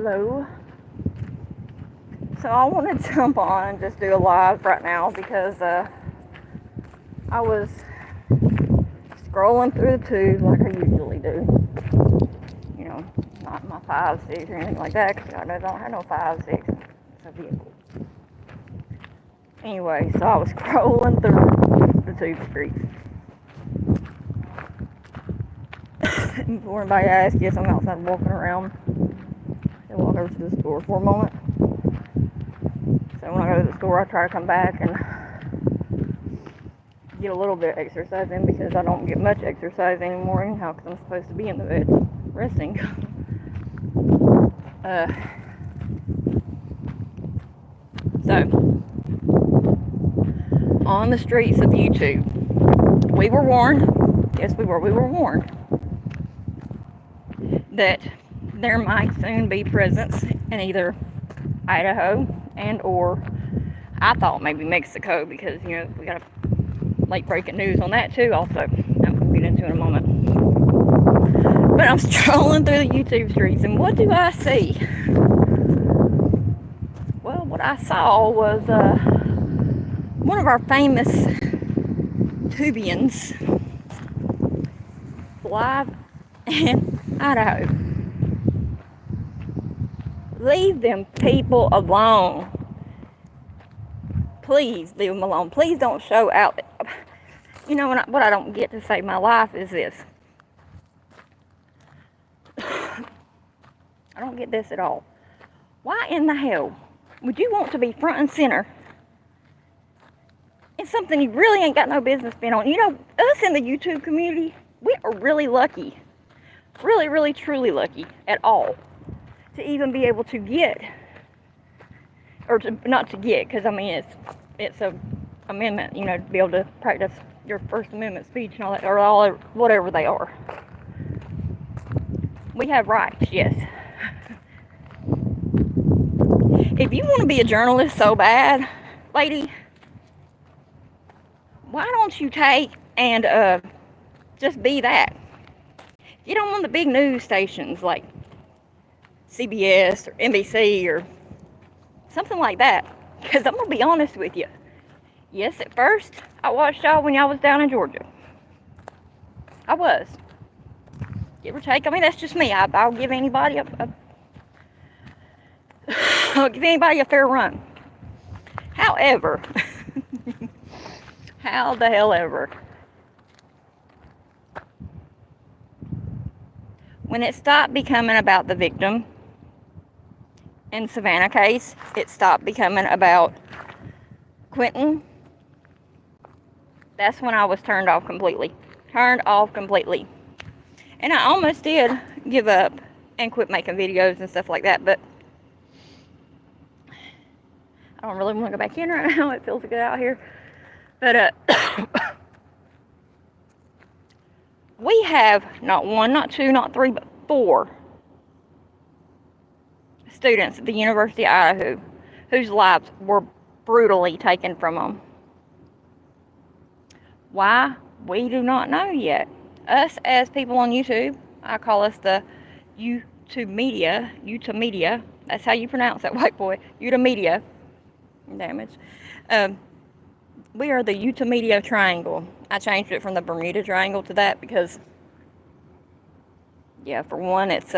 Hello. So I want to jump on and just do a live right now because I was scrolling through the tube like I usually do. You know, not my 5.6 or anything like that because I don't have no 5.6. It's a vehicle. Anyway, so I was scrolling through the tube streets. Before anybody asks, yes, I'm outside walking around. I walk over to the store for a moment. So when I go to the store, I try to come back and get a little bit of exercise in because I don't get much exercise anymore anyhow because I'm supposed to be in the bed resting. So, on the streets of YouTube, we were warned, yes we were warned that there might soon be presence in either Idaho and or I thought maybe Mexico because, you know, we got a late breaking news on that too also. I'm going to get into in a moment. But I'm strolling through the YouTube streets and what do I see? Well, what I saw was one of our famous Tubians live in Idaho. Leave them people alone. Please leave them alone. Please don't show out. You know what I don't get to save my life is this. I don't get this at all. Why in the hell would you want to be front and center in something you really ain't got no business being on? You know, us in the YouTube community, we are really lucky. Really, really, truly lucky at all to even be able to get, or to not to get, because I mean it's a amendment, you know, to be able to practice your First Amendment speech and all that, or all whatever they are. We have rights, yes. If you want to be a journalist so bad, lady, why don't you take and just be that? Get on one of the big news stations like CBS or NBC or something like that. Because I'm going to be honest with you. Yes, at first, I watched y'all when y'all was down in Georgia. I was. Give or take. I mean, that's just me. I'll give anybody I'll give anybody a fair run. However, how the hell ever, when it stopped becoming about the victim in Savannah case, it stopped becoming about Quentin. That's when I was turned off completely. And I almost did give up and quit making videos and stuff like that, but I don't really want to go back in right now. It feels good out here. But we have not one, not two, not three, but 4 students at the University of Idaho whose lives were brutally taken from them. Why? We do not know yet. Us as people on YouTube, I call us the YouTube media. That's how you pronounce that, white boy. YouTube media. Damage. We are the YouTube media triangle. I changed it from the Bermuda Triangle to that because, yeah, for one, it's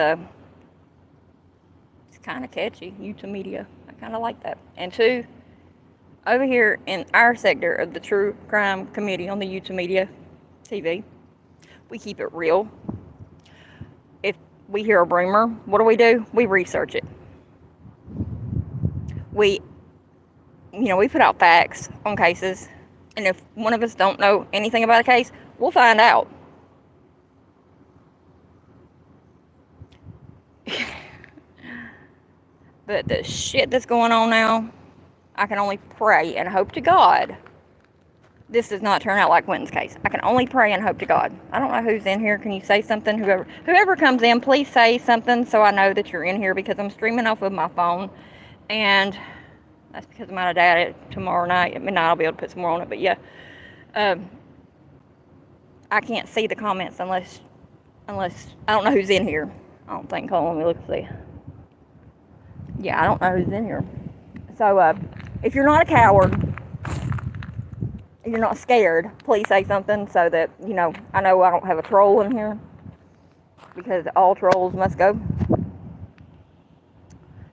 kind of catchy. YouTube media. I kind of like that. And 2, over here in our sector of the true crime committee on the YouTube media TV, we keep it real. If we hear a rumor, what do? We research it. We put out facts on cases, and if one of us don't know anything about a case, we'll find out. But the shit that's going on now, I can only pray and hope to God this does not turn out like Quentin's case. I can only pray and hope to God. I don't know who's in here. Can you say something? Whoever comes in, please say something so I know that you're in here because I'm streaming off of my phone. And that's because I might have died it tomorrow night. At midnight I'll be able to put some more on it. But yeah, I can't see the comments unless I don't know who's in here. I don't think. Hold on, let me look and see. Yeah, I don't know who's in here. So, if you're not a coward, you're not scared, please say something so that, I know I don't have a troll in here. Because all trolls must go.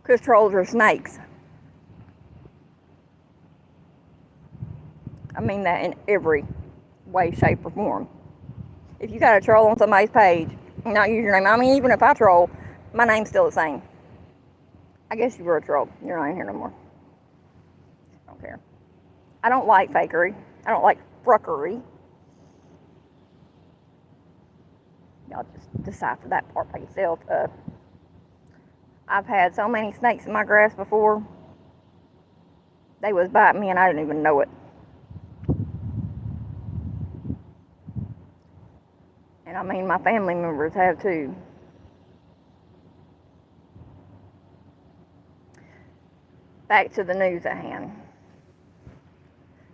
Because trolls are snakes. I mean that in every way, shape, or form. If you got a troll on somebody's page, not use your name. I mean, even if I troll, my name's still the same. I guess you were a troll. You're not in here no more. I don't care. I don't like fakery. I don't like fruckery. Y'all just decipher that part by yourself. I've had so many snakes in my grass before. They was biting me and I didn't even know it. And I mean, my family members have too. Back to the news at hand.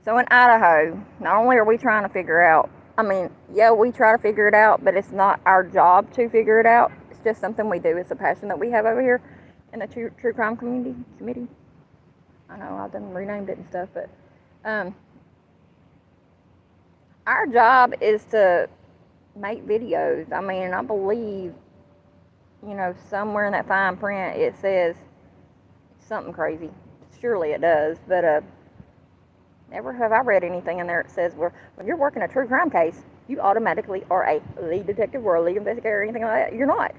So in Idaho, not only are we trying to figure out, we try to figure it out, but it's not our job to figure it out. It's just something we do. It's a passion that we have over here in the true crime committee. I know I've done renamed it and stuff, but our job is to make videos. I mean, I believe, somewhere in that fine print it says something crazy. Surely it does, but never have I read anything in there that says, well, when you're working a true crime case, you automatically are a lead detective or a lead investigator or anything like that. You're not.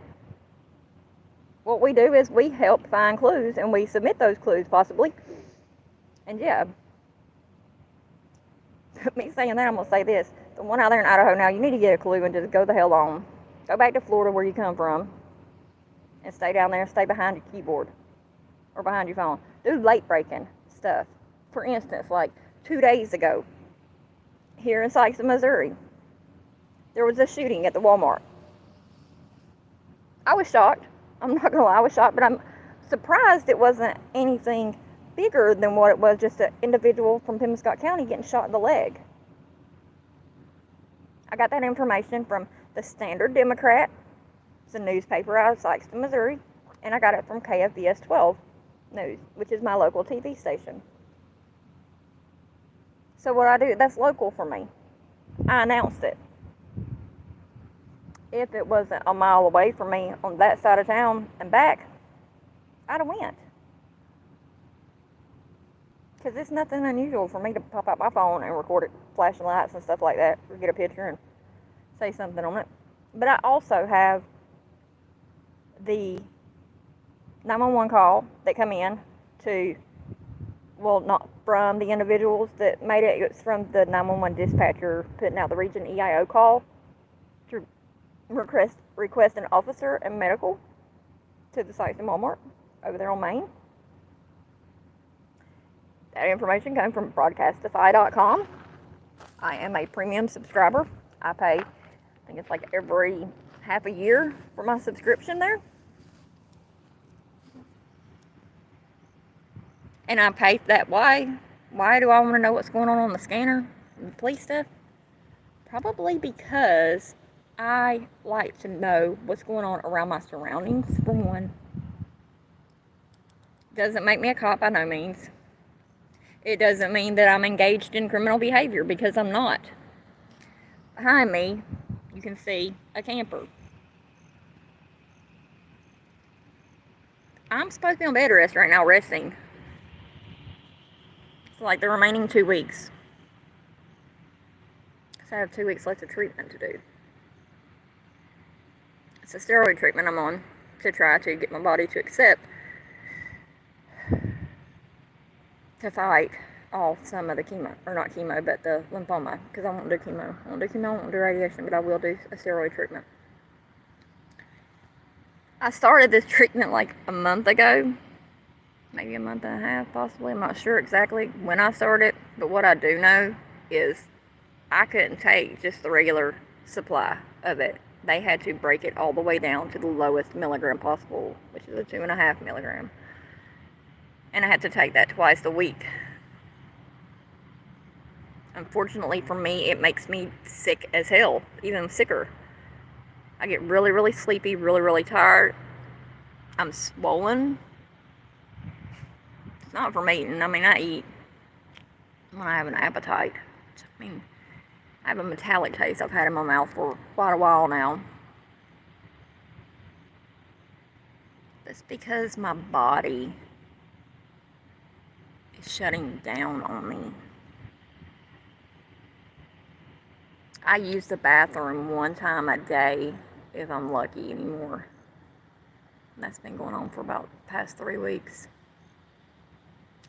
What we do is we help find clues, and we submit those clues, possibly. And yeah, me saying that, I'm going to say this. The one out there in Idaho now, you need to get a clue and just go the hell on. Go back to Florida where you come from and stay down there and stay behind your keyboard or behind your phone. Do late breaking stuff. For instance, like 2 days ago, here in Sykes, Missouri, there was a shooting at the Walmart. I was shocked. I'm not gonna lie, I was shocked, but I'm surprised it wasn't anything bigger than what it was, just an individual from Pembroke County getting shot in the leg. I got that information from the Standard Democrat. It's a newspaper out of Sykes, Missouri, and I got it from KFVS 12 News, which is my local TV station. So what I do, that's local for me. I announced it. If it wasn't a mile away from me on that side of town and back, I'd have went. Because it's nothing unusual for me to pop out my phone and record it, flashing lights and stuff like that, or get a picture and say something on it. But I also have the 911 call that come in to, well, not from the individuals that made it, it's from the 911 dispatcher putting out the region EIO call to request an officer and medical to the Sykes and Walmart over there on Main. That information comes from broadcastify.com. I am a premium subscriber. I pay, I think it's like every half a year for my subscription there. And I pay that. Why? Why do I want to know what's going on the scanner and the police stuff? Probably because I like to know what's going on around my surroundings, for one. Doesn't make me a cop by no means. It doesn't mean that I'm engaged in criminal behavior, because I'm not. Behind me, you can see a camper. I'm supposed to be on bed rest right now, resting. It's like the remaining 2 weeks. So I have 2 weeks left of treatment to do. It's a steroid treatment I'm on to try to get my body to accept, to fight off some of the chemo, or not chemo, but the lymphoma, because I won't do chemo. I won't do radiation, but I will do a steroid treatment. I started this treatment like a month ago, maybe a month and a half, possibly. I'm not sure exactly when I started, but what I do know is I couldn't take just the regular supply of it. They had to break it all the way down to the lowest milligram possible, which is a 2.5 milligram. And I had to take that twice a week. Unfortunately for me, it makes me sick as hell, even sicker. I get really, really sleepy, really, really tired. I'm swollen. It's not from eating. I mean, I eat when I have an appetite. I mean, I have a metallic taste. I've had in my mouth for quite a while now. It's because my body is shutting down on me. I use the bathroom one time a day if I'm lucky anymore. And that's been going on for about the past 3 weeks.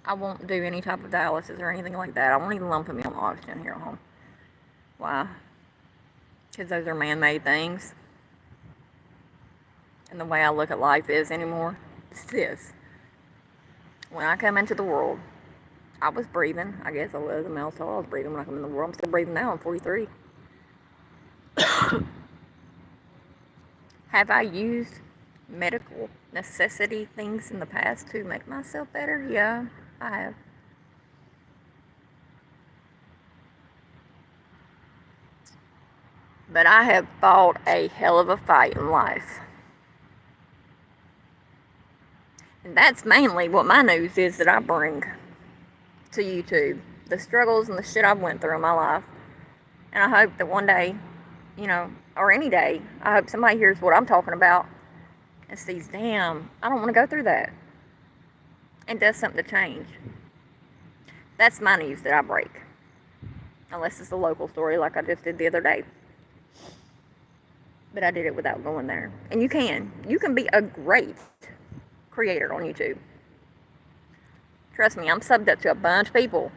I won't do any type of dialysis or anything like that. I won't even lump me on oxygen here at home. Why? Because those are man-made things. And the way I look at life is anymore, it's this. When I come into the world, I was breathing. I guess I was. I was breathing when I come in the world. I'm still breathing now. I'm 43. Have I used medical necessity things in the past to make myself better? Yeah, I have. But I have fought a hell of a fight in life. And that's mainly what my news is that I bring to YouTube. The struggles and the shit I've went through in my life. And I hope that one day, or any day, I hope somebody hears what I'm talking about and sees, damn, I don't want to go through that. And does something to change. That's my news that I break. Unless it's a local story like I just did the other day. But I did it without going there. And you can. You can be a great creator on YouTube. Trust me, I'm subbed up to a bunch of people.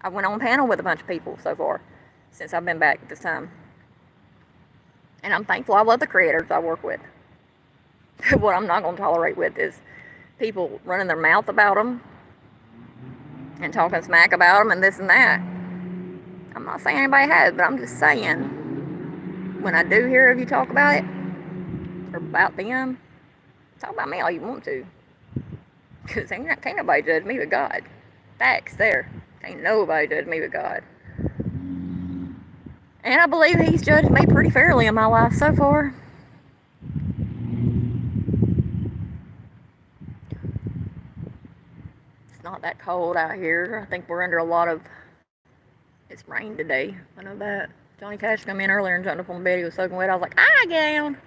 I went on panel with a bunch of people so far since I've been back at this time. And I'm thankful. I love the creators I work with. What I'm not going to tolerate with is people running their mouth about them and talking smack about them and this and that. I'm not saying anybody has, but I'm just saying, when I do hear of you talk about it, or about them, talk about me all you want to. Because can't nobody judge me but God. Facts there. Ain't nobody judge me but God. And I believe He's judged me pretty fairly in my life so far. It's not that cold out here. I think we're under a lot of... It's rain today. I know that. Johnny Cash come in earlier and jumped up on the bed. He was soaking wet. I was like, get down.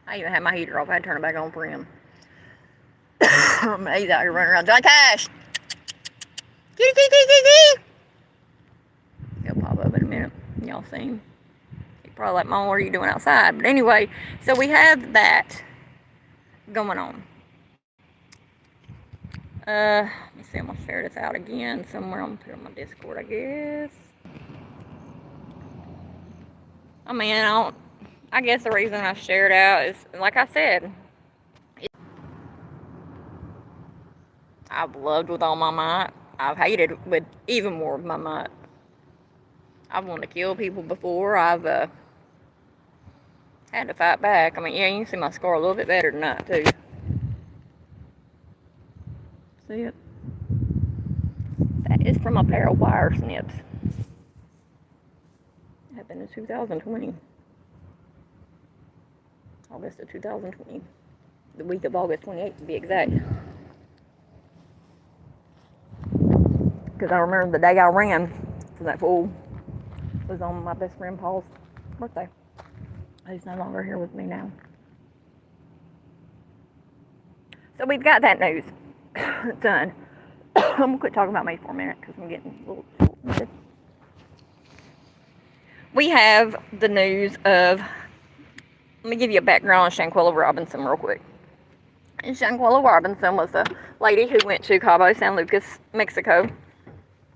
I even had my heater off. I had to turn it back on for him. He's out here running around. Johnny Cash! Kitty, kitty, kitty, kitty! He'll pop up in a minute. Y'all see him. He's probably like, Mom, what are you doing outside? But anyway, so we have that going on. Let me see. I'm going to share this out again somewhere. I'm going to put it on my Discord, I guess. I mean, I guess the reason I share it out is, like I said, I've loved with all my might. I've hated with even more of my might. I've wanted to kill people before. I've had to fight back. I mean, yeah, you can see my scar a little bit better tonight, too. See it? That is from a pair of wire snips. Happened in 2020. August of 2020. The week of August 28th to be exact. Because I remember the day I ran from that fool was on my best friend Paul's birthday. He's no longer here with me now. So we've got that news done. I'm going to quit talking about me for a minute because I'm getting a little short-winded. We have the news of, let me give you a background on Shanquella Robinson real quick. And Shanquella Robinson was a lady who went to Cabo San Lucas, Mexico.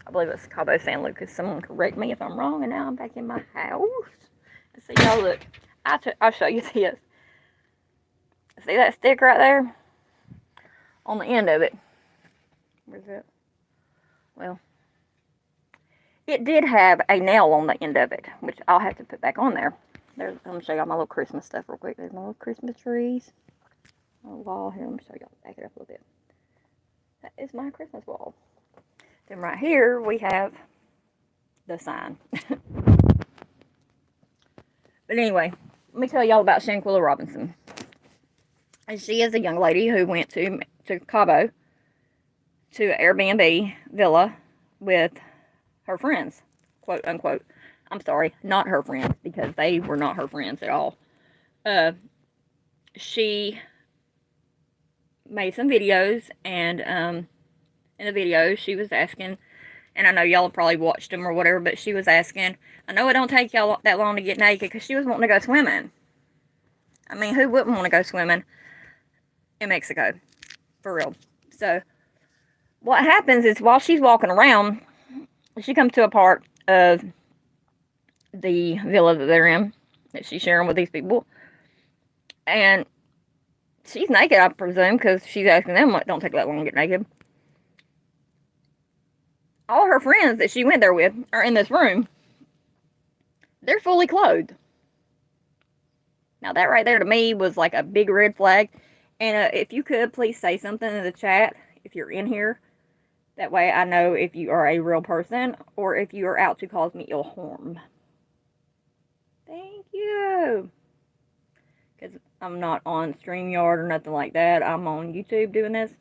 I believe it's Cabo San Lucas. Someone correct me if I'm wrong. And now I'm back in my house. See, y'all look. I'll show you this. See that stick right there? On the end of it. Where's it? Well, it did have a nail on the end of it, which I'll have to put back on there. I'm going to show y'all my little Christmas stuff real quick. There's my little Christmas trees. On the wall here. Let me show y'all. Back it up a little bit. That is my Christmas wall. Then right here we have the sign. But anyway, let me tell y'all about Shanquella Robinson. And she is a young lady who went to Cabo to an Airbnb villa with her friends, quote unquote. I'm sorry, not her friends, because they were not her friends at all. She made some videos, and in the videos she was asking, and I know y'all probably watched them or whatever, but she was asking, I know it don't take y'all that long to get naked, because she was wanting to go swimming. I mean, who wouldn't want to go swimming in Mexico? For real. So, what happens is, while she's walking around, she comes to a part of the villa that they're in, that she's sharing with these people, and she's naked, I presume, because she's asking them, what, don't take that long to get naked. All her friends that she went there with are in this room. They're fully clothed. Now, that right there to me was like a big red flag. And if you could, please say something in the chat if you're in here. That way I know if you are a real person or if you are out to cause me ill harm. Thank you. Because I'm not on StreamYard or nothing like that. I'm on YouTube doing this.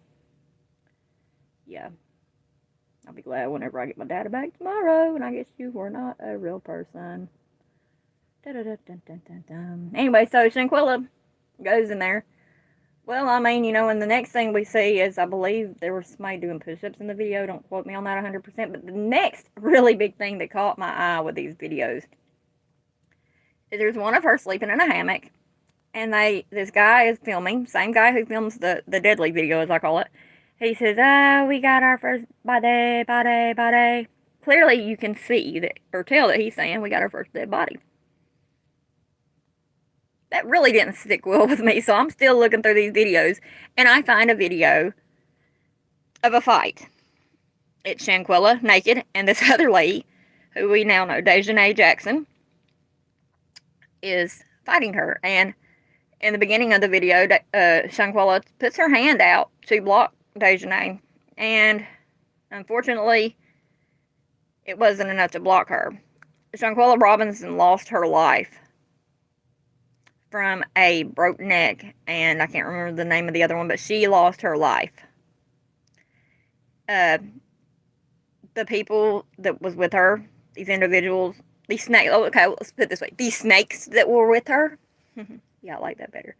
Yeah. I'll be glad whenever I get my data back tomorrow and I guess you were not a real person. Anyway, so Shanquella goes in there. Well, I mean, you know, and the next thing we see is, I believe there was somebody doing push-ups in the video. Don't quote me on that 100%. But the next really big thing that caught my eye with these videos is there's one of her sleeping in a hammock. And this guy is filming, same guy who films the deadly video, as I call it. He says, we got our first body. Clearly, you can see that, or tell that he's saying, we got our first dead body. That really didn't stick well with me, so I'm still looking through these videos, and I find a video of a fight. It's Shanquella naked, and this other lady, who we now know, Dejanay Jackson, is fighting her. And in the beginning of the video, Shanquella puts her hand out to block Dejanay, and unfortunately, it wasn't enough to block her. Shanquella Robinson lost her life from a broken neck, and I can't remember the name of the other one, but she lost her life. The people that was with her, these individuals, these snakes, okay, let's put it this way, these snakes that were with her, yeah, I like that better,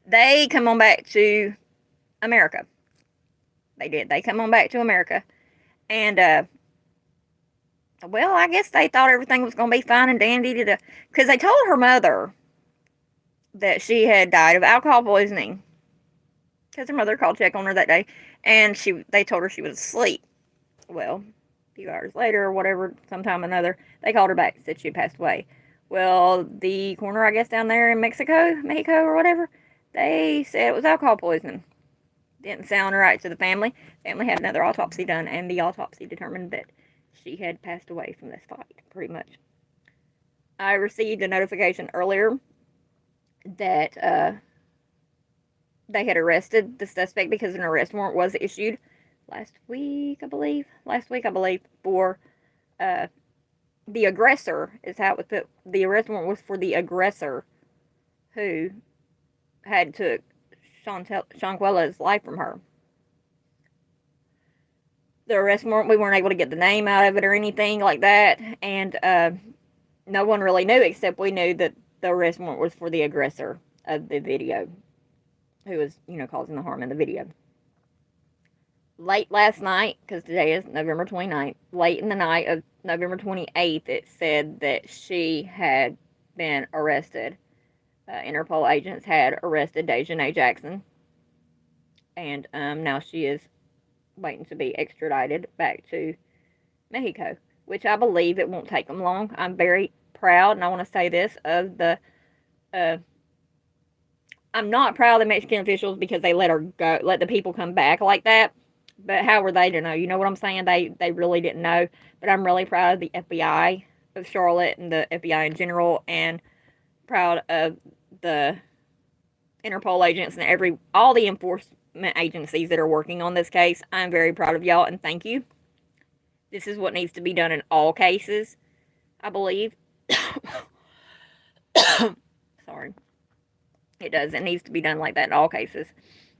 they come on back to America. They did. They come on back to America, and, well, I guess they thought everything was going to be fine and dandy, because they told her mother that she had died of alcohol poisoning, because her mother called to check on her that day, and they told her she was asleep. Well, a few hours later or whatever, sometime or another, they called her back and said she had passed away. Well, the coroner, I guess, down there in Mexico or whatever, they said it was alcohol poisoning. Didn't sound right to the family. Family had another autopsy done, and the autopsy determined that she had passed away from this fight, pretty much. I received a notification earlier that they had arrested the suspect because an arrest warrant was issued last week, I believe, for the aggressor, is how it was put. The arrest warrant was for the aggressor who had took Shanquella's life from her. The arrest warrant, we weren't able to get the name out of it or anything like that, and no one really knew, except we knew that the arrest warrant was for the aggressor of the video, who was, you know, causing the harm in the video. Late last night, because today is November 29th, late in the night of November 28th, it said that she had been arrested. Interpol agents had arrested Dejanay Jackson, and now she is waiting to be extradited back to Mexico, which I believe it won't take them long. I'm very proud, and I want to say this, of the I'm not proud of the Mexican officials because they let her go, let the people come back like that. But how were they to know? You know what I'm saying? They really didn't know. But I'm really proud of the FBI of Charlotte and the FBI in general, and proud of the Interpol agents and all the enforcement agencies that are working on this case. I'm very proud of y'all, and thank you. This is what needs to be done in all cases, I believe. Sorry. It does. It needs to be done like that in all cases.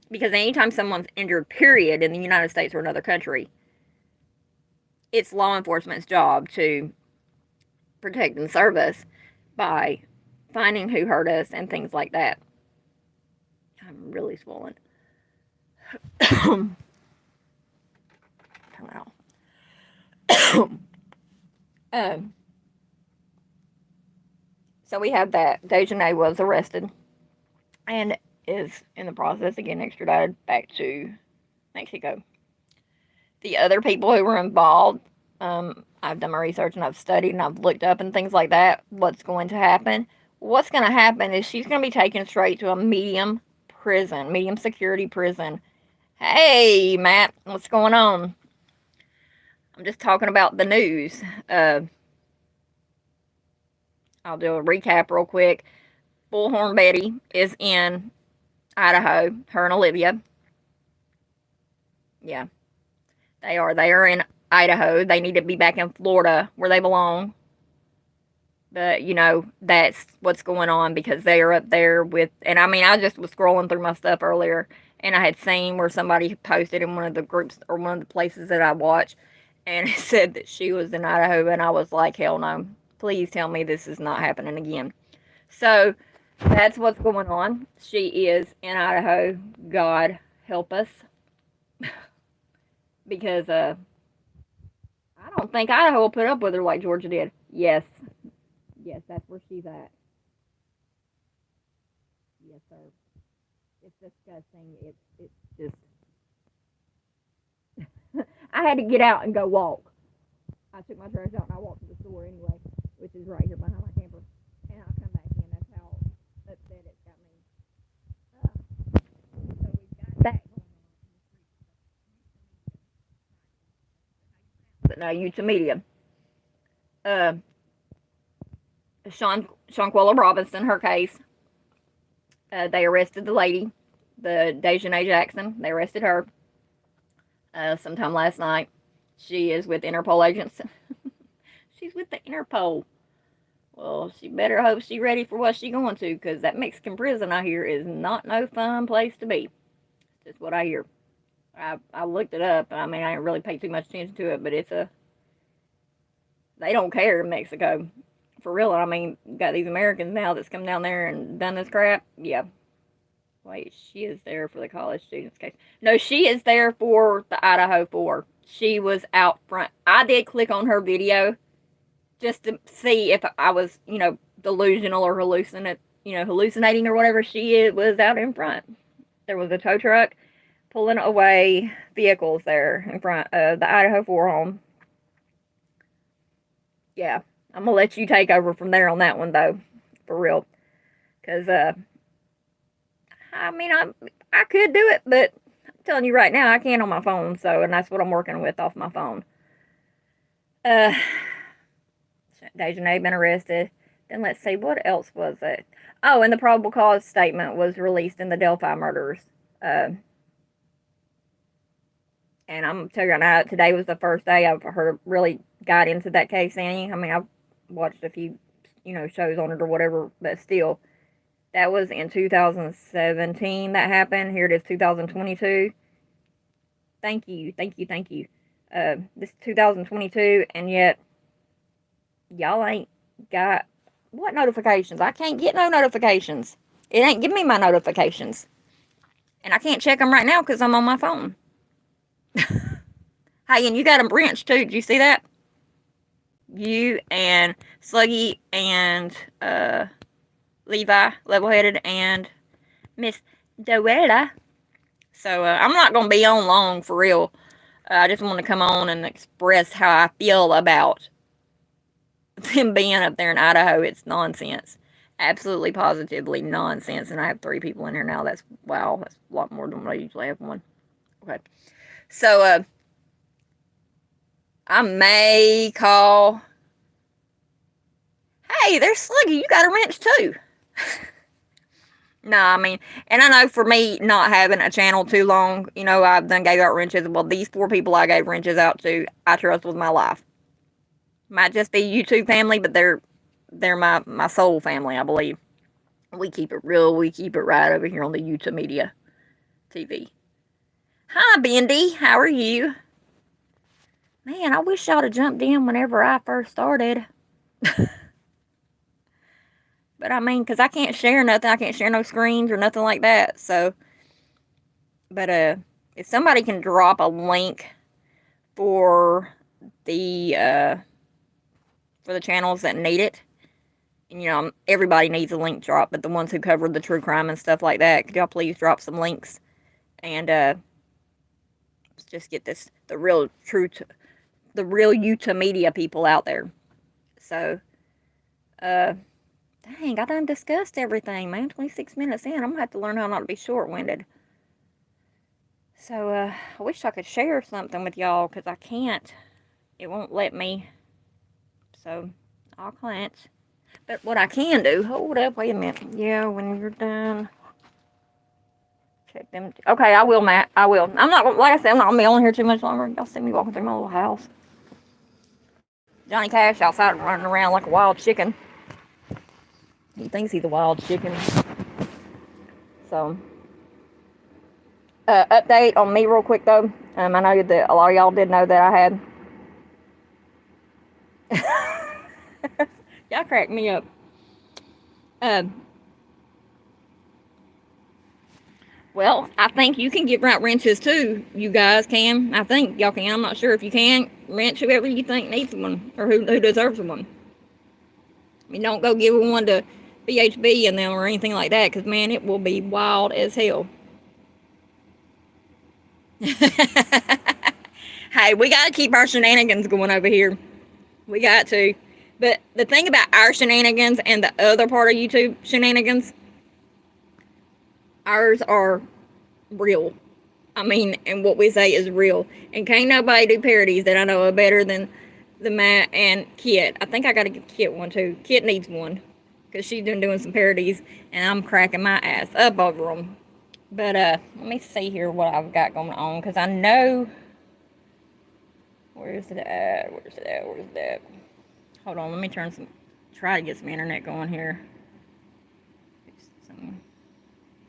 Because anytime someone's injured, period, in the United States or another country, it's law enforcement's job to protect and serve us by finding who hurt us and things like that. I'm really swollen. Turn it off. So we have that. Dejanay was arrested and is in the process of getting extradited back to Mexico. The other people who were involved, I've done my research and I've studied and I've looked up and things like that. What's going to happen? What's going to happen is she's going to be taken straight to a medium security prison. Hey, Matt, what's going on? I'm just talking about the news. I'll do a recap real quick. Bullhorn Betty is in Idaho, her and Olivia. Yeah, they are. They are in Idaho. They need to be back in Florida where they belong. But, you know, that's what's going on because they are up there with, and I mean, I just was scrolling through my stuff earlier and I had seen where somebody posted in one of the groups or one of the places that I watch, and it said that she was in Idaho, and I was like, hell no. Please tell me this is not happening again. So that's what's going on. She is in Idaho. God help us. Because I don't think Idaho will put up with her like Georgia did. Yes. Yes, that's where she's at. Yes, sir. It's disgusting. It's just... I had to get out and go walk. I took my trash out and I walked to the store anyway, which is right here behind my camper. And I'll come back in. That's how upset it's got me. So we've got that going on. But no, YouTube media. Shanquella Robinson, her case. They arrested the lady, the Dejanay Jackson. They arrested her sometime last night. She is with Interpol agents. She's with the Interpol. Well, she better hope she's ready for what she's going to, because that Mexican prison, I hear, is not no fun place to be. That's what I hear. I looked it up. I mean, I didn't really pay too much attention to it, but they don't care in Mexico. For real. I mean, you got these Americans now that's come down there and done this crap. Yeah. Wait, she is there for the college students case. No, she is there for the Idaho 4. She was out front. I did click on her video just to see if I was, you know, delusional or hallucinating or whatever. She was out in front. There was a tow truck pulling away vehicles there in front of the Idaho 4 home. Yeah, I'm going to let you take over from there on that one, though, for real. Because, I mean, I could do it, but I'm telling you right now, I can't on my phone, so, and that's what I'm working with off my phone. Dejanay been arrested. Then let's see, what else was it? Oh, and the probable cause statement was released in the Delphi murders. And I'm going to tell you right now, today was the first day I've really got into that case any. I mean, I've watched a few, shows on it or whatever, but still, that was in 2017 that happened. Here it is, 2022. Thank you. This is 2022, and yet, y'all ain't got, what notifications? I can't get no notifications. It ain't giving me my notifications. And I can't check them right now because I'm on my phone. Hey, and you got a wrench too. Did you see that? You and Sluggy and Levi, Level-Headed, and Miss Doella. So I'm not going to be on long for real. I just want to come on and express how I feel about them being up there in Idaho. It's nonsense. Absolutely, positively nonsense. And I have 3 people in here now. That's, wow, that's a lot more than what I usually have one. Okay. So, I may call. Hey, there's Sluggy. You got a wrench too. No, I mean, and I know for me not having a channel too long, I've done gave out wrenches. Well, these 4 people I gave wrenches out to, I trust with my life. Might just be YouTube family, but they're my soul family, I believe. We keep it real. We keep it right over here on the YouTube media TV. Hi, Bendy. How are you? Man, I wish y'all had jumped in whenever I first started. But I mean, because I can't share nothing. I can't share no screens or nothing like that. So, but if somebody can drop a link for the channels that need it, and you know, everybody needs a link drop, but the ones who cover the true crime and stuff like that, could y'all please drop some links and let's just get the real Utah media people out there. So, dang, I done discussed everything, man. 26 minutes in, I'm gonna have to learn how not to be short-winded. So, I wish I could share something with y'all, because I can't. It won't let me. So, I'll clench. But what I can do, hold up, wait a minute. Yeah, when you're done, check them. Okay, I will, Matt. I will. I'm not, like I said, I'm not going to be on here too much longer. Y'all see me walking through my little house. Johnny Cash outside running around like a wild chicken. He thinks he's a wild chicken. So, update on me real quick, though. I know that a lot of y'all did know that I had. Y'all cracked me up. Well, I think you can give out wrenches too. You guys can. I think y'all can. I'm not sure if you can. Wrench whoever you think needs one or who deserves one. I mean, don't go give one to BHB and them or anything like that, because man, it will be wild as hell. Hey, we got to keep our shenanigans going over here. We got to. But the thing about our shenanigans and the other part of YouTube shenanigans, ours are real. I mean, and what we say is real. And can't nobody do parodies that I know are better than the Matt and Kit. I think I got to give Kit one too. Kit needs one, because she's been doing some parodies, and I'm cracking my ass up over them. But let me see here what I've got going on, because I know. Where's it at? Where's it at? Where's it at? Hold on, let me try to get some internet going here.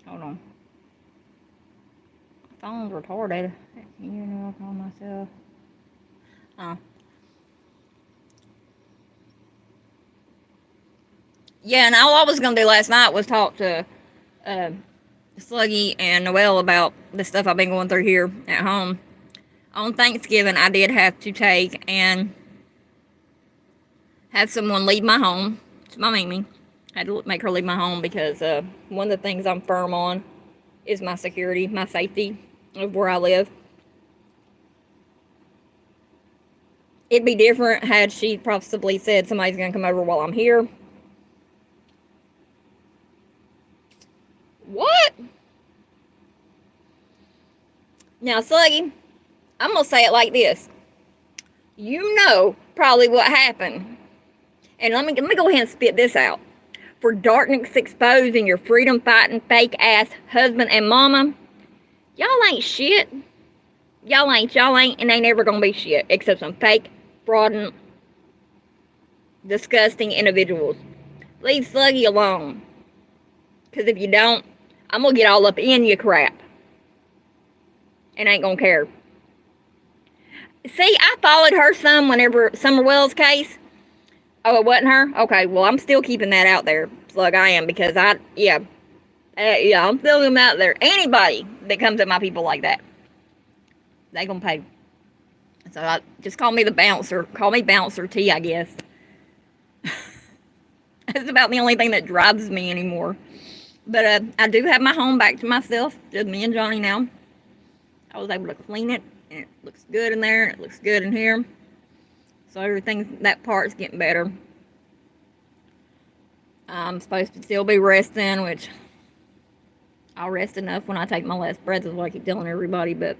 Hold on. My phone's retarded. You know, I'll call myself. Yeah, and all I was going to do last night was talk to Sluggy and Noelle about the stuff I've been going through here at home. On Thanksgiving, I did have to take and have someone leave my home. It's my Mimi. I had to make her leave my home because one of the things I'm firm on is my security, my safety of where I live. It'd be different had she possibly said somebody's going to come over while I'm here. What? Now, Sluggy, I'm going to say it like this. You know probably what happened. And let me go ahead and spit this out. For darkness exposing your freedom-fighting, fake-ass husband and mama, y'all ain't shit. Y'all ain't, and ain't ever gonna be shit. Except some fake, fraudulent, disgusting individuals. Leave Sluggy alone. Because if you don't, I'm gonna get all up in your crap. And ain't gonna care. See, I followed her some whenever Summer Wells case. Oh, it wasn't her? Okay, well, I'm still keeping that out there, Slug. I am, because I'm still them out there. Anybody that comes at my people like that, they gonna pay. So just call me the bouncer. Call me Bouncer T, I guess. That's about the only thing that drives me anymore. But I do have my home back to myself, just me and Johnny now. I was able to clean it, and it looks good in there, and it looks good in here. So everything, that part's getting better. I'm supposed to still be resting, which I'll rest enough when I take my last breath, is what I keep telling everybody. But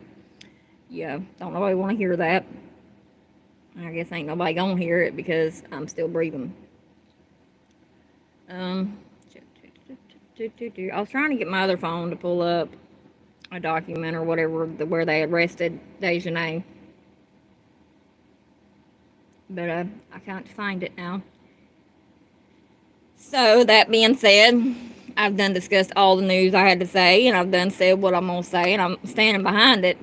yeah, don't nobody want to hear that. I guess ain't nobody gonna hear it because I'm still breathing. I was trying to get my other phone to pull up a document or whatever where they arrested Dejanay. But I can't find it now. So that being said, I've done discussed all the news I had to say, and I've done said what I'm going to say, and I'm standing behind it.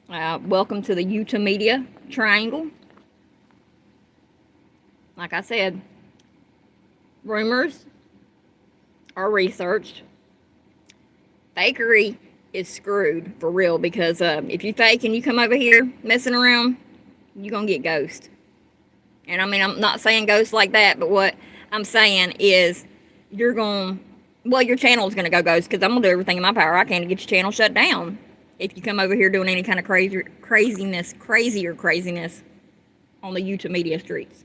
Welcome to the Utah media triangle. Like I said, rumors are researched. Fakery is screwed for real, because if you fake and you come over here messing around, you're going to get ghost. And I mean, I'm not saying ghost like that, but what I'm saying is you're going, well, your channel is going to go ghost, because I'm going to do everything in my power I can to get your channel shut down if you come over here doing any kind of craziness on the YouTube media streets.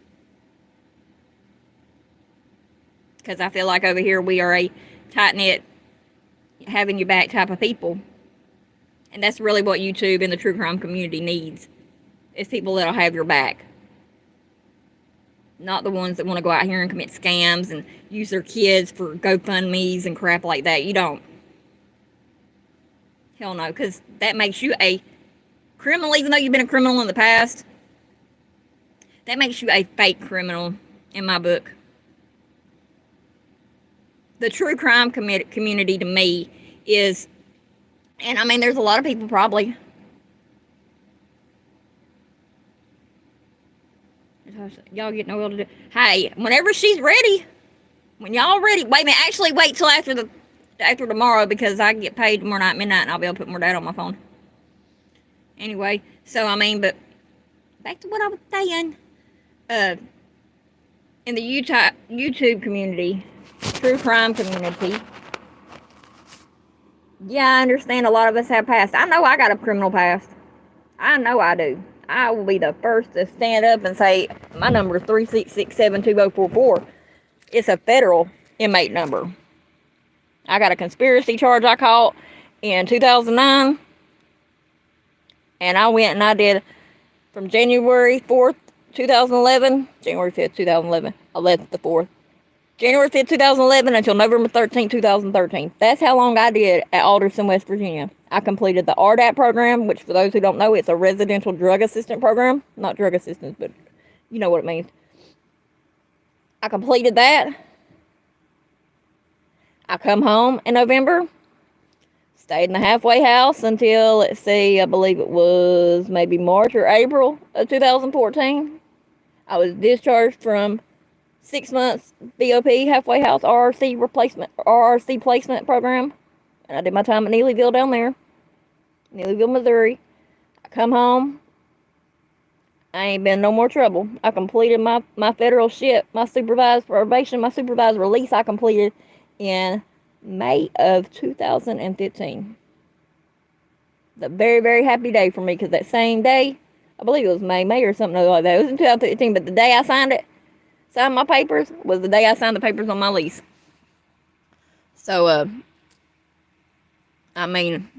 Because I feel like over here we are a tight-knit, having your back type of people. And that's really what YouTube and the true crime community needs, is people that'll have your back. Not the ones that want to go out here and commit scams and use their kids for GoFundMes and crap like that. You don't. Hell no, because that makes you a criminal, even though you've been a criminal in the past. That makes you a fake criminal in my book. The true crime community to me is, and I mean, there's a lot of people probably. Y'all get no will to do. Hey, whenever she's ready, when y'all ready, wait a minute, actually wait till after tomorrow, because I get paid tomorrow night midnight and I'll be able to put more data on my phone. Anyway, so I mean, but back to what I was saying. In the YouTube community, true crime community, yeah, I understand a lot of us have past. I know I got a criminal past. I know I do. I will be the first to stand up and say my number is 366-72044. It's a federal inmate number. I got a conspiracy charge I caught in 2009. And I went and I did from January 4th, 2011, January 5th, 2011. I left the 4th. January 5th, 2011 until November 13th, 2013. That's how long I did at Alderson, West Virginia. I completed the RDAP program, which for those who don't know, it's a residential drug assistant program. Not drug assistance, but you know what it means. I completed that. I come home in November. Stayed in the halfway house until, let's see, I believe it was maybe March or April of 2014. I was discharged from 6 months BOP, halfway house, RRC placement program. And I did my time at Neelyville down there. Neelyville, Missouri. I come home. I ain't been no more trouble. I completed my federal shit, my supervised probation, my supervised release I completed in May of 2015. The very, very happy day for me, because that same day, I believe it was May or something like that. It was in 2015, but the day I signed my papers, was the day I signed the papers on my lease. So, I mean,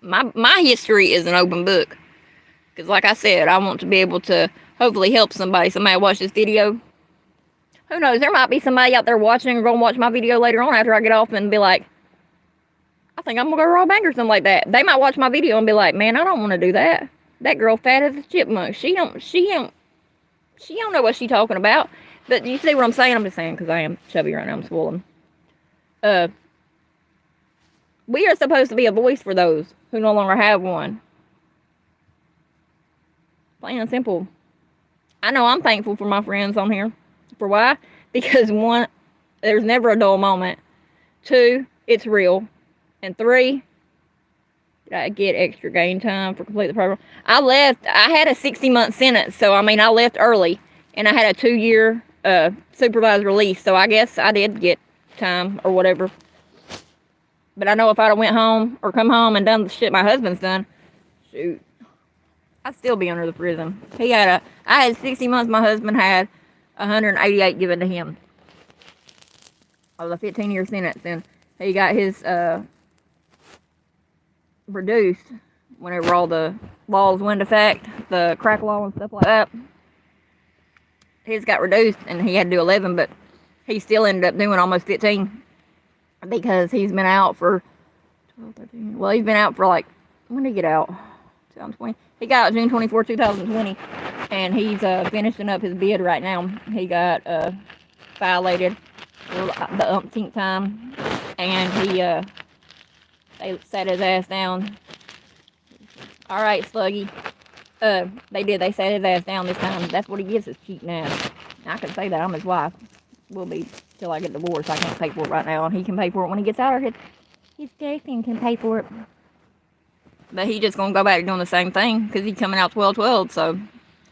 my history is an open book. Because like I said, I want to be able to hopefully help somebody. Somebody watch this video. Who knows? There might be somebody out there watching or going to watch my video later on after I get off and be like, I think I'm going to go rob a bank or something like that. They might watch my video and be like, man, I don't want to do that. That girl fat as a chipmunk. She don't know what she's talking about. But you see what I'm saying? I'm just saying because I am chubby right now. I'm swollen. We are supposed to be a voice for those who no longer have one. Plain and simple. I know I'm thankful for my friends on here. For why? Because 1, there's never a dull moment. 2, it's real. And 3, I get extra gain time for complete the program. I had a 60-month sentence, so I mean I left early, and I had a 2-year supervised release, so I guess I did get time or whatever. But I know if I'd have went home or come home and done the shit my husband's done, shoot, I'd still be under the prison. I had 60 months, my husband had 188 given to him. Of a 15-year sentence, and he got his reduced whenever all the laws went into effect, the crack law and stuff like that. His got reduced, and he had to do 11, but he still ended up doing almost 15 because he's been out for 12, 13. Well, he's been out for like, when did he get out? 2020. He got out June 24, 2020, and he's finishing up his bid right now. He got violated for the umpteenth time, and they sat his ass down. All right, Sluggy. They did. They sat his ass down this time. That's what he gets, his cheating ass. I can say that. I'm his wife. Will be till I get divorced. I can't pay for it right now, and he can pay for it when he gets out of here. His girlfriend can pay for it. But he just gonna go back to doing the same thing because he's coming out 12-12, so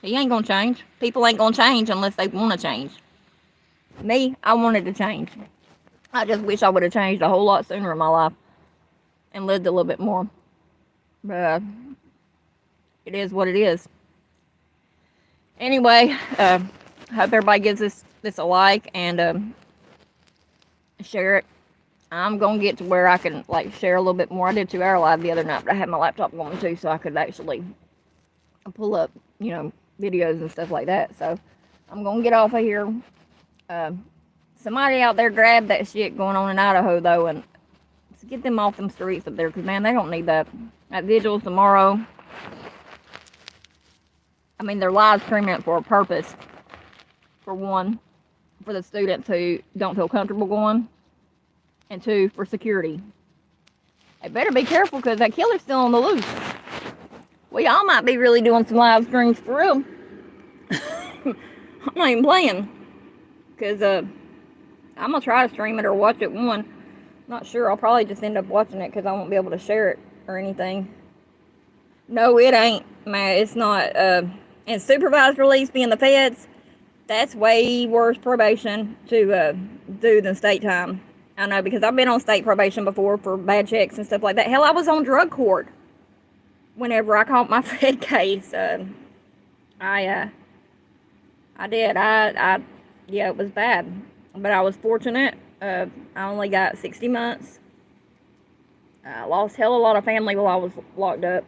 he ain't gonna change. People ain't gonna change unless they want to change. Me, I wanted to change. I just wish I would have changed a whole lot sooner in my life and lived a little bit more. But it is what it is. Anyway, hope everybody gives this a like and share it. I'm gonna get to where I can like share a little bit more. I did 2-hour live the other night, but I had my laptop going too, so I could actually pull up, videos and stuff like that. So I'm gonna get off of here. Somebody out there grab that shit going on in Idaho though, and get them off them streets up there, because man, they don't need that. At vigils tomorrow, I mean, they're live streaming it for a purpose. For one, for the students who don't feel comfortable going, and two, for security. They better be careful, because that killer's still on the loose. Well, y'all might be really doing some live streams for real. I'm not even playing, because I'm gonna try to stream it or watch it. One, not sure. I'll probably just end up watching it because I won't be able to share it or anything. No, it ain't, man. It's not. And supervised release being the feds, that's way worse probation to do than state time. I know, because I've been on state probation before for bad checks and stuff like that. Hell, I was on drug court whenever I caught my Fed case. I did. Yeah, it was bad, but I was fortunate. I only got 60 months. I lost hell a lot of family while I was locked up.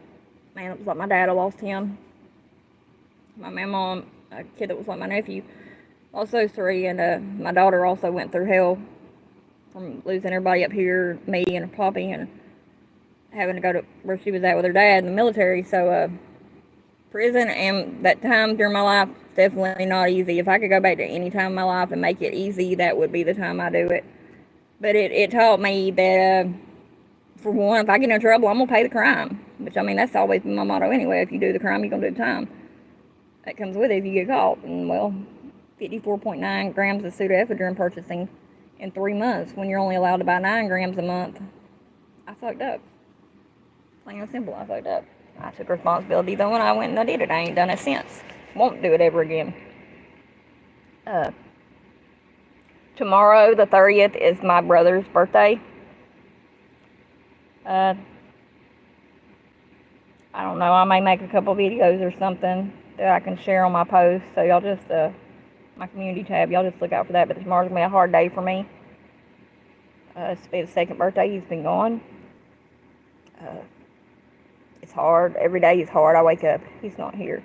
Man, it was like my dad. I lost him. My mom, a kid that was like my nephew, lost those three, and my daughter also went through hell from losing everybody up here, me and her poppy, and having to go to where she was at with her dad in the military. So prison and that time during my life, definitely not easy. If I could go back to any time in my life and make it easy, that would be the time I do it. But it taught me that, for one, if I get in trouble, I'm going to pay the crime. Which, I mean, that's always been my motto anyway. If you do the crime, you're going to do the time. That comes with it if you get caught. And, well, 54.9 grams of pseudoephedrine purchasing in 3 months when you're only allowed to buy 9 grams a month. I fucked up. Plain and simple, I fucked up. I took responsibility though, and I went and I did it. I ain't done it since. Won't do it ever again. Tomorrow, the 30th, is my brother's birthday. I don't know. I may make a couple videos or something that I can share on my post. So y'all just, my community tab, y'all just look out for that. But tomorrow's going to be a hard day for me. It's be the second birthday he's been gone. It's hard. Every day is hard. I wake up, he's not here,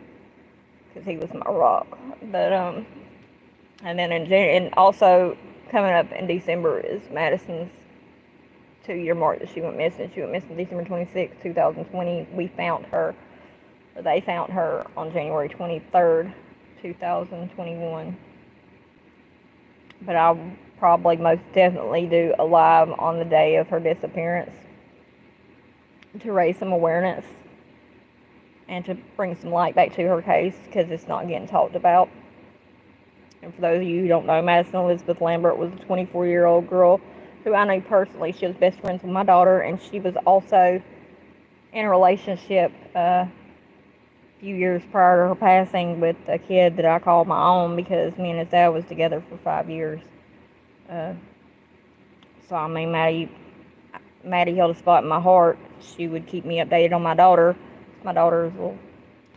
because he was my rock. But and then and also coming up in December is Madison's 2-year mark that she went missing. She went missing December 26, 2020. We found her, or they found her on January 23rd, 2021. But I'll probably most definitely do a live on the day of her disappearance to raise some awareness and to bring some light back to her case, because it's not getting talked about. And for those of you who don't know, Madison Elizabeth Lambert was a 24-year-old girl who I knew personally. She was best friends with my daughter, and she was also in a relationship a few years prior to her passing with a kid that I called my own, because me and his dad was together for 5 years. So I mean, Maddie held a spot in my heart. She would keep me updated on my daughter. My daughter's a little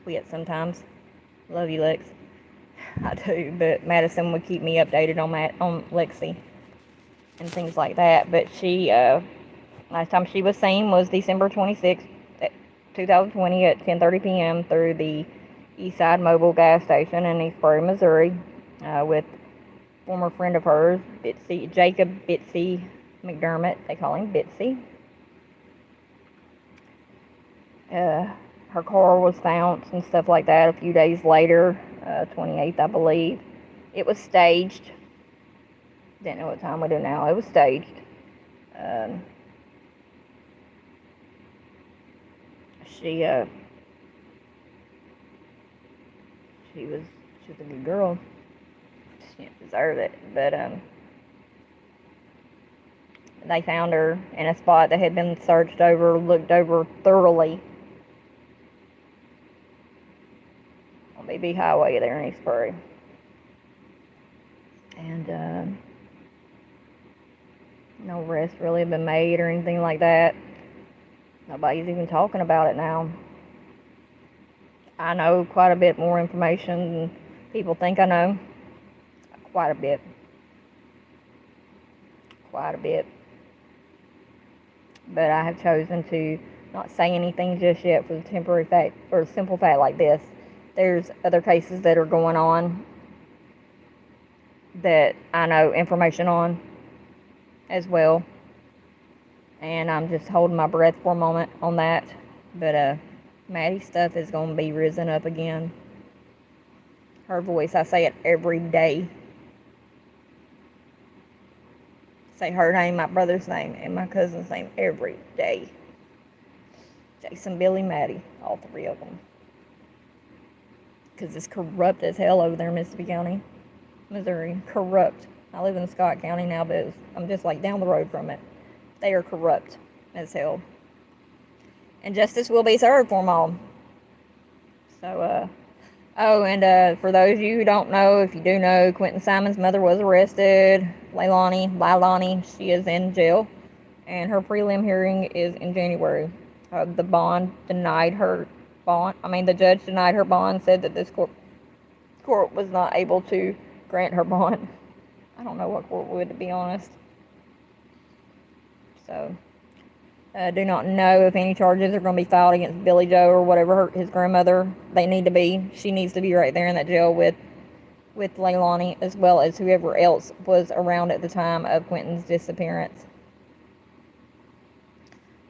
twit sometimes. Love you, Lex. I do, but Madison would keep me updated on Lexi and things like that. But she, last time she was seen was December 26th, 2020 at 10:30 p.m. through the Eastside Mobile gas station in East Prairie, Missouri, with former friend of hers, Jacob Bitsy McDermott. They call him Bitsy. Her car was found and stuff like that a few days later, 28th, I believe. It was staged. Didn't know what time we do now. It was staged. Um, she she was a good girl. She didn't deserve it, but they found her in a spot that had been searched over, looked over thoroughly on BB Highway there in East Prairie. And no arrests really have been made or anything like that. Nobody's even talking about it now. I know quite a bit more information than people think I know. Quite a bit. Quite a bit. But I have chosen to not say anything just yet for the temporary fact, or the simple fact like this. There's other cases that are going on that I know information on as well. And I'm just holding my breath for a moment on that. But Maddie's stuff is going to be risen up again. Her voice, I say it every day. Say her name, my brother's name, and my cousin's name every day. Jason, Billy, Maddie, all three of them. Because it's corrupt as hell over there in Mississippi County, Missouri. Corrupt. I live in Scott County now, but I'm just like down the road from it. They are corrupt as hell. And justice will be served for them all. So, for those of you who don't know, if you do know, Quentin Simon's mother was arrested. Leilani, she is in jail. And her prelim hearing is in January. The judge denied her bond, said that this court was not able to grant her bond. I don't know what court would, to be honest. So, do not know if any charges are going to be filed against Billy Joe or whatever his grandmother. They need to be. She needs to be right there in that jail with Leilani, as well as whoever else was around at the time of Quentin's disappearance.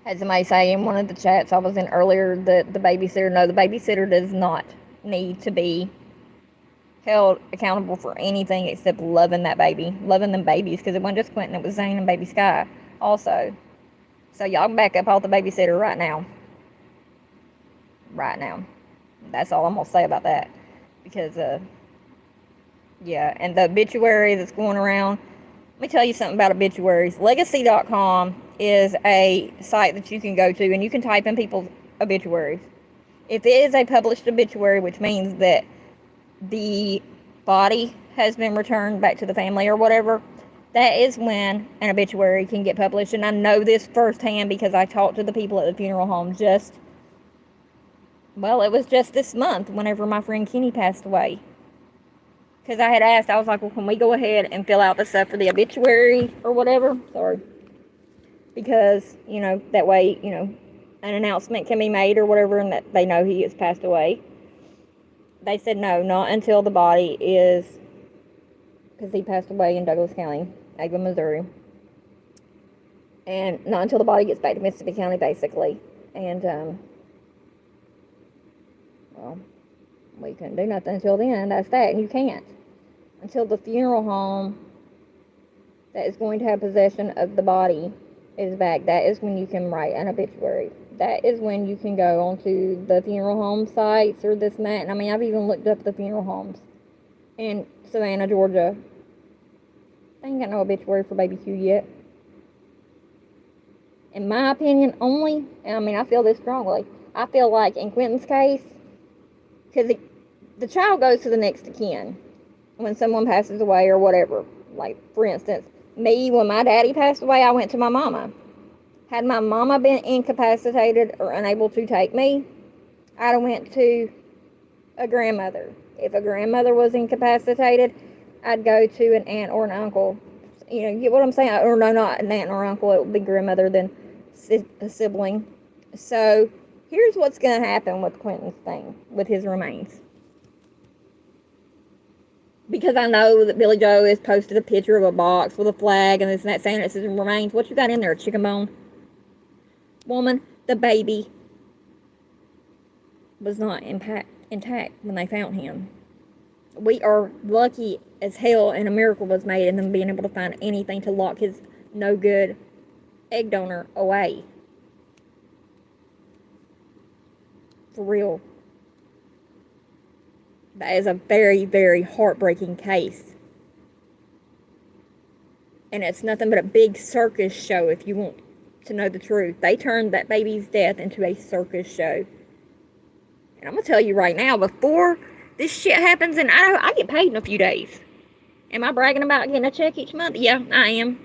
Had somebody say in one of the chats I was in earlier that the babysitter does not need to be held accountable for anything except loving that baby, loving them babies, because it wasn't just Quentin, it was Zane and baby Sky also. So y'all can back up all the babysitter right now. Right now. That's all I'm going to say about that. Because, and the obituary that's going around, let me tell you something about obituaries. Legacy.com is a site that you can go to, and you can type in people's obituaries. If it is a published obituary, which means that the body has been returned back to the family or whatever, that is when an obituary can get published. And I know this firsthand because I talked to the people at the funeral home it was just this month whenever my friend Kenny passed away. Because I had asked, I was like, well, can we go ahead and fill out the stuff for the obituary or whatever? Sorry. Because, that way, an announcement can be made or whatever, and that they know he has passed away. They said no, not until the body is, because he passed away in Douglas County, Ava, Missouri. And not until the body gets back to Mississippi County, basically. And, we couldn't do nothing until then. That's that, and you can't. Until the funeral home that is going to have possession of the body is back. That is when you can write an obituary. That is when you can go onto the funeral home sites or this and that. And I've even looked up the funeral homes in Savannah, Georgia. They ain't got no obituary for Baby Q yet. In my opinion only, and I feel this strongly, I feel like in Quentin's case, because the child goes to the next of kin when someone passes away or whatever. Like, for instance, me, when my daddy passed away, I went to my mama. Had my mama been incapacitated or unable to take me, I'd have went to a grandmother. If a grandmother was incapacitated, I'd go to an aunt or an uncle. You get what I'm saying? Or no, not an aunt or uncle. It would be grandmother than a sibling. So here's what's going to happen with Quentin's thing, with his remains. Because I know that Billy Joe has posted a picture of a box with a flag and this and that saying it says remains. What you got in there, a chicken bone? Woman, the baby was not intact when they found him. We are lucky as hell, and a miracle was made in them being able to find anything to lock his no good egg donor away. For real. That is a very, very heartbreaking case. And it's nothing but a big circus show, if you want to know the truth. They turned that baby's death into a circus show. And I'm going to tell you right now, before this shit happens in Idaho, I get paid in a few days. Am I bragging about getting a check each month? Yeah, I am.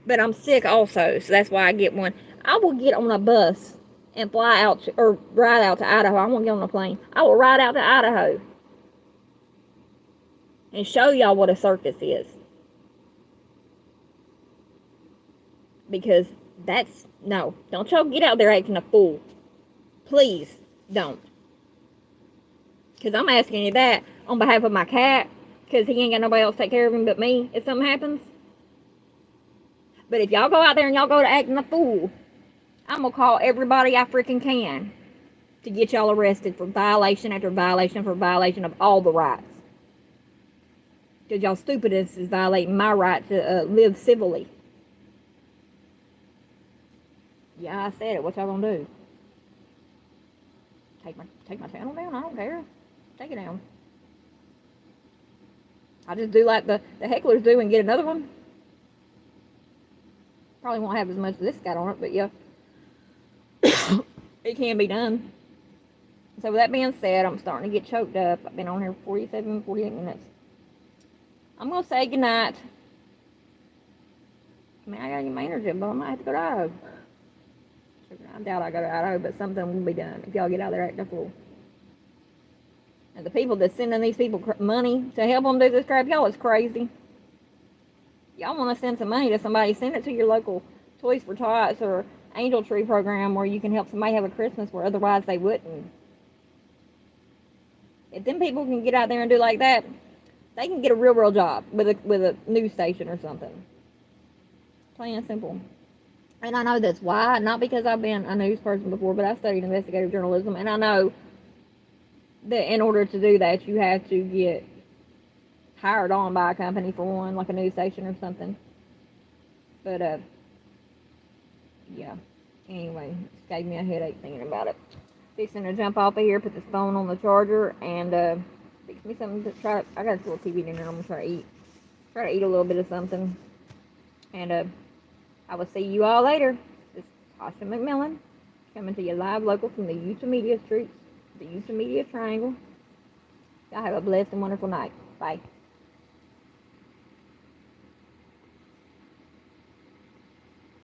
But I'm sick also, so that's why I get one. I will get on a bus and fly out to, or ride out to Idaho. I won't get on a plane. I will ride out to Idaho and show y'all what a circus is. Because that's, no, don't y'all get out there acting a fool. Please don't. Because I'm asking you that on behalf of my cat, because he ain't got nobody else to take care of him but me if something happens. But if y'all go out there and y'all go to acting a fool, I'm going to call everybody I freaking can to get y'all arrested for violation after violation after violation of all the rights. Because y'all stupidness is violating my right to live civilly. Yeah, I said it. What y'all gonna do? Take my channel down? I don't care. Take it down. I just do like the hecklers do and get another one. Probably won't have as much as this got on it, but yeah. It can be done. So with that being said, I'm starting to get choked up. I've been on here 47, 48 minutes. I'm going to say goodnight. I mean, I got to get my energy up, but I might have to go to Idaho. I doubt I go to Idaho, but something will be done if y'all get out there acting a fool. And the people that's sending these people money to help them do this crap, y'all is crazy. Y'all want to send some money to somebody, send it to your local Toys for Tots or Angel Tree program where you can help somebody have a Christmas where otherwise they wouldn't. If them people can get out there and do like that, they can get a real job with a news station or something. Plain and simple. And I know that's why, not because I've been a news person before, but I studied investigative journalism, and I know that in order to do that, you have to get hired on by a company for one, like a news station or something. But, yeah. Anyway, it gave me a headache thinking about it. Fixing to jump off of here, put this phone on the charger, and, fix me something to try. I got a little TV dinner I'm going to try to eat. Try to eat a little bit of something. And, I will see you all later. This is Tasha McMillan, coming to you live local from the Utah Media Streets, the Utah Media Triangle. Y'all have a blessed and wonderful night. Bye.